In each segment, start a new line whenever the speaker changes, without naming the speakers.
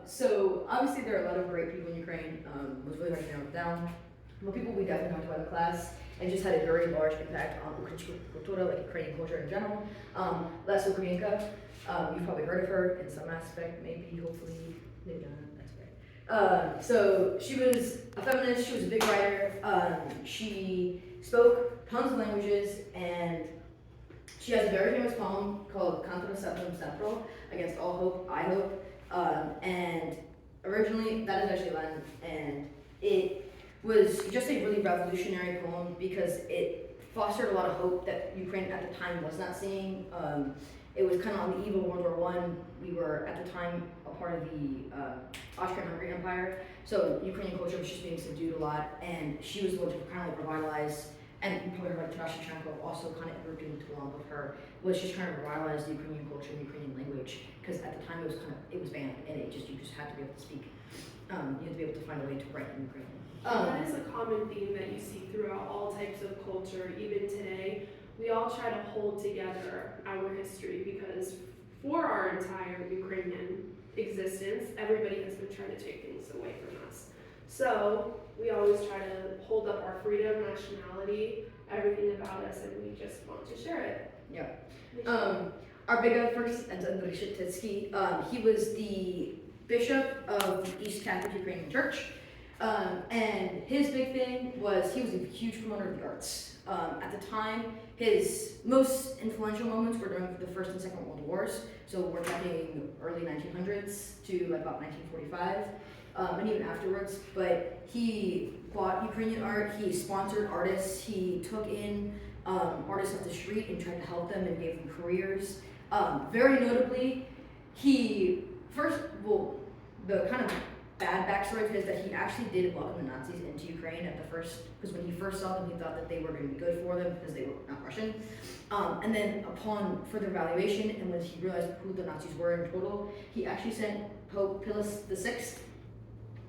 So obviously there are a lot of great people in Ukraine. It was really hard to narrow it down. But people we definitely talked about in class and just had a very large impact on Ukrainian culture, like Ukrainian culture in general. Lesa Ukrainka, you've probably heard of her in some aspect, maybe, hopefully, maybe not. That's right. So she was a feminist. She was a big writer. She spoke tons of languages, and she has a very famous poem called Contra Septum Sempro, Against All Hope, I Hope. And originally, that is actually Latin, and it was just a really revolutionary poem because it fostered a lot of hope that Ukraine at the time was not seeing. It was kind of on the eve of World War I. We were at the time a part of the Austrian-Hungary Empire, so Ukrainian culture was just being subdued a lot, and she was the one to kind of like revitalize. And you probably heard like Tarashenko also kind of grouped into along with her, was just trying to revitalize the Ukrainian culture and Ukrainian language, because at the time it was banned, and you just had to be able to speak. You had to be able to find a way to write in Ukrainian.
That is a common theme that you see throughout all types of culture, even today. We all try to hold together our history because for our entire Ukrainian existence, everybody has been trying to take things away from us. So we always try to hold up our freedom, nationality, everything about us, and we just want to share it.
Yeah. Our big first, Andraій Шептицький, he was the bishop of the East Catholic Ukrainian Church. And his big thing was he was a huge promoter of the arts. At the time, his most influential moments were during the First and Second World Wars. So we're talking early 1900s to like about 1945, and even afterwards. But he bought Ukrainian art, he sponsored artists, he took in artists off the street and tried to help them and gave them careers. Very notably, the kind of bad backstory of his that he actually did welcome the Nazis into Ukraine at the first, because when he first saw them, he thought that they were going to be good for them because they were not Russian. And then upon further evaluation, and when he realized who the Nazis were in total, he actually sent Pope Pius VI,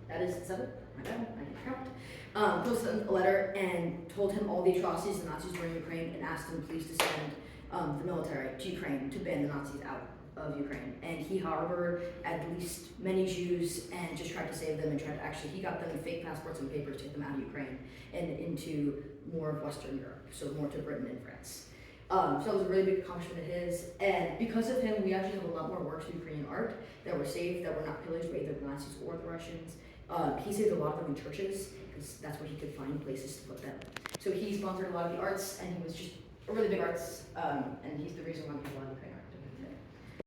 that is 7, my bad, I can't count, Pius sent a letter and told him all the atrocities the Nazis were in Ukraine and asked him please to send the military to Ukraine to ban the Nazis out of Ukraine. And he harbored at least many Jews and just tried to save them and he got them fake passports and papers to take them out of Ukraine and into more of Western Europe, so more to Britain and France. So that was a really big accomplishment of his, and because of him, we actually have a lot more works of Ukrainian art that were saved, that were not pillaged by either the Nazis or the Russians. He saved a lot of them in churches, because that's where he could find places to put them. So he sponsored a lot of the arts, and he was just a really big arts, and he's the reason why we have a lot of Ukrainian art.